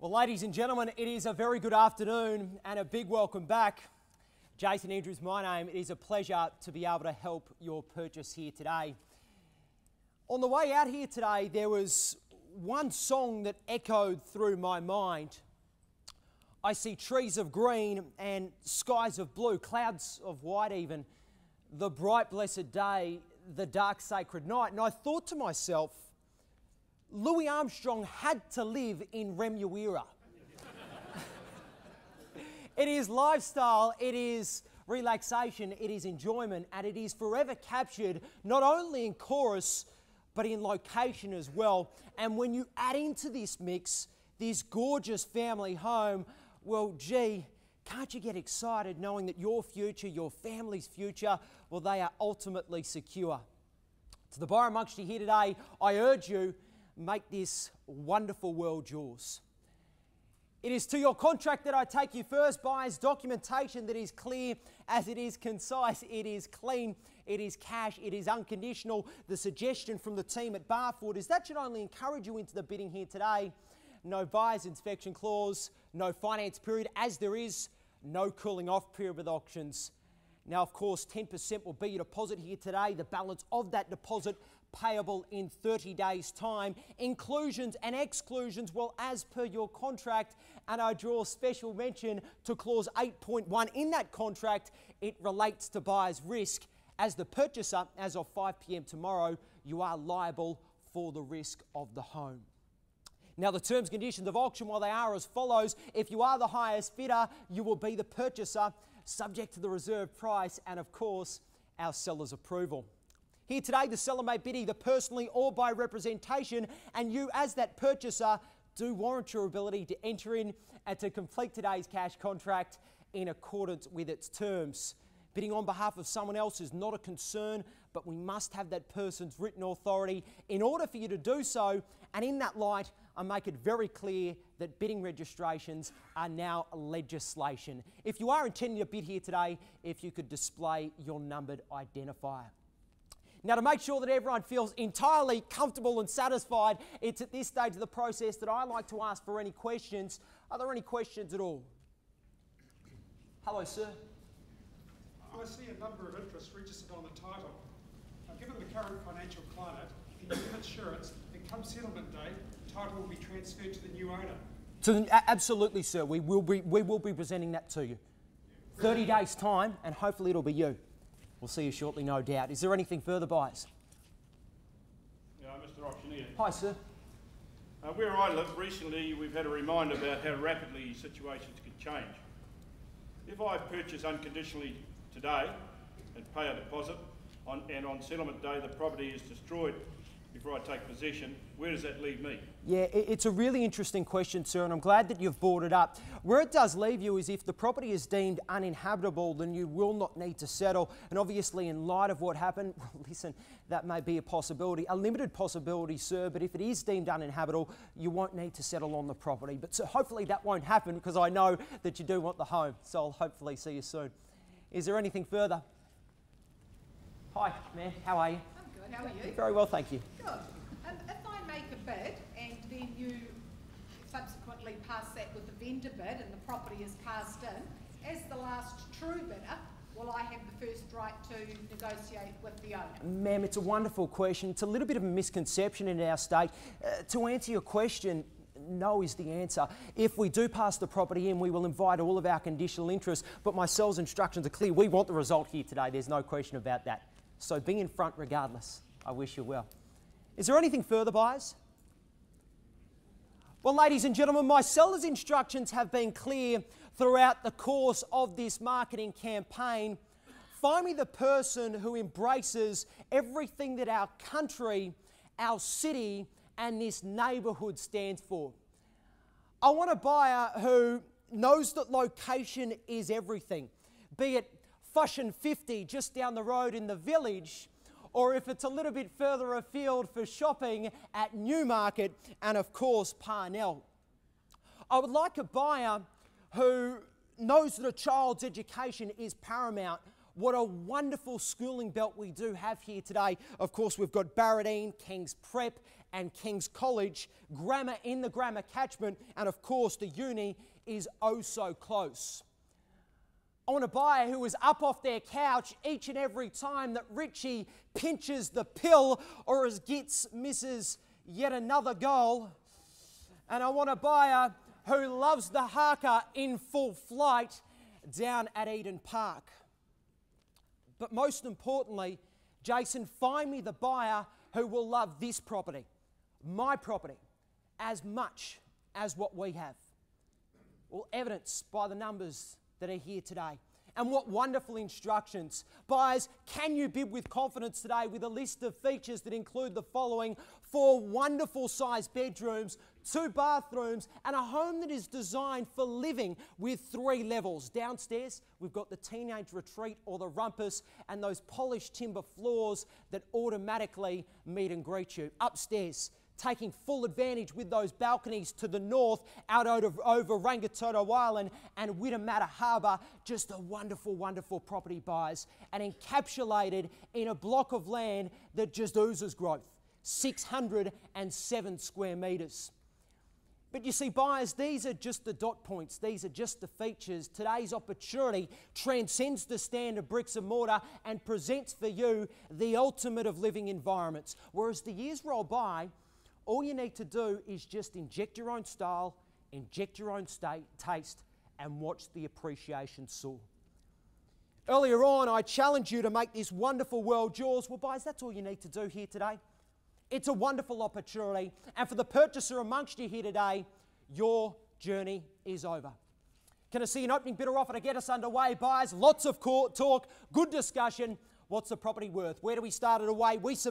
Well, ladies and gentlemen, it is a very good afternoon and a big welcome back. Jason Andrews, my name. It is a pleasure to be able to help your purchase here today. On the way out here today, there was one song that echoed through my mind. I see trees of green and skies of blue, clouds of white even, the bright blessed day, the dark sacred night. And I thought to myself, Louis Armstrong had to live in Remuera. It is lifestyle, it is relaxation, it is enjoyment, and it is forever captured not only in chorus but in location as well. And when you add into this mix this gorgeous family home, well, gee, can't you get excited knowing that your future, your family's future, well, they are ultimately secure. To the buyer amongst you here today, I urge you, make this wonderful world yours. It is to your contract that I take you first. Buyer's documentation that is clear as it is concise, it is clean, it is cash, it is unconditional. The suggestion from the team at Barfoot is that should only encourage you into the bidding here today. No buyer's inspection clause, no finance period, as there is no cooling off period with auctions. Now, of course, 10% will be your deposit here today. The balance of that deposit payable in 30 days' time. Inclusions and exclusions, well, as per your contract, and I draw special mention to clause 8.1 in that contract. It relates to buyer's risk. As the purchaser, as of 5 p.m. tomorrow, you are liable for the risk of the home. Now, the terms and conditions of auction, well, they are as follows. If you are the highest bidder, you will be the purchaser, subject to the reserve price and, of course, our seller's approval. Here today, the seller may bid either personally or by representation, and you, as that purchaser, do warrant your ability to enter in and to complete today's cash contract in accordance with its terms. Bidding on behalf of someone else is not a concern, but we must have that person's written authority in order for you to do so, and in that light, I make it very clear that bidding registrations are now legislation. If you are intending to bid here today, if you could display your numbered identifier. Now, to make sure that everyone feels entirely comfortable and satisfied, it's at this stage of the process that I like to ask for any questions. Are there any questions at all? Hello, sir. I see a number of interests registered on the title. Now, given the current financial climate, can you give assurance that come settlement day, title will be transferred to the new owner? Absolutely, sir. We will be presenting that to you. 30 days' time, and hopefully it'll be you. We'll see you shortly, no doubt. Is there anything further, buyers? Yeah, Mr. Auctioneer. Hi, sir. Where I live, recently we've had a reminder about how rapidly situations can change. If I purchase unconditionally today and pay a deposit, and on settlement day the property is destroyed before I take possession, where does that leave me? Yeah, it's a really interesting question, sir, and I'm glad that you've brought it up. Where it does leave you is if the property is deemed uninhabitable, then you will not need to settle. And obviously, in light of what happened, well, listen, that may be a possibility, a limited possibility, sir, but if it is deemed uninhabitable, you won't need to settle on the property. But so hopefully that won't happen because I know that you do want the home, so I'll hopefully see you soon. Is there anything further? Hi, man, how are you? I'm good, how are you? Very well, thank you. Good. If I make a bid and then you subsequently pass that with the vendor bid and the property is passed in, as the last true bidder, will I have the first right to negotiate with the owner? Ma'am, it's a wonderful question. It's a little bit of a misconception in our state. To answer your question, no is the answer. If we do pass the property in, we will invite all of our conditional interests, but my seller's instructions are clear. We want the result here today. There's no question about that. So be in front regardless. I wish you well. Is there anything further, buyers? Well, ladies and gentlemen, my seller's instructions have been clear throughout the course of this marketing campaign. Find me the person who embraces everything that our country, our city, and this neighbourhood stands for. I want a buyer who knows that location is everything, be it Fushin 50 just down the road in the village, or if it's a little bit further afield for shopping at Newmarket and, of course, Parnell. I would like a buyer who knows that a child's education is paramount, what a wonderful schooling belt we do have here today. Of course, we've got Barradine, King's Prep and King's College, grammar in the grammar catchment, and of course the uni is oh so close. I want a buyer who is up off their couch each and every time that Richie pinches the pill or as Gitz misses yet another goal. And I want a buyer who loves the haka in full flight down at Eden Park. But most importantly, Jason, find me the buyer who will love this property, my property, as much as what we have. Well, evidenced by the numbers that are here today. And what wonderful instructions. Buyers, can you bid with confidence today with a list of features that include the following: 4 wonderful sized bedrooms, 2 bathrooms, and a home that is designed for living with 3 levels. Downstairs, we've got the teenage retreat or the rumpus and those polished timber floors that automatically meet and greet you. Upstairs, taking full advantage with those balconies to the north out over Rangitoto Island and Wittamata Harbour. Just a wonderful, wonderful property, buyers, and encapsulated in a block of land that just oozes growth, 607 square metres. But you see, buyers, these are just the dot points. These are just the features. Today's opportunity transcends the standard bricks and mortar and presents for you the ultimate of living environments. Whereas the years roll by, all you need to do is just inject your own style, inject your own taste, and watch the appreciation soar. Earlier on, I challenged you to make this wonderful world yours. Well, guys, that's all you need to do here today. It's a wonderful opportunity. And for the purchaser amongst you here today, your journey is over. Can I see an opening bidder offer to get us underway, buyers? Lots of talk, good discussion. What's the property worth? Where do we start it away? We submit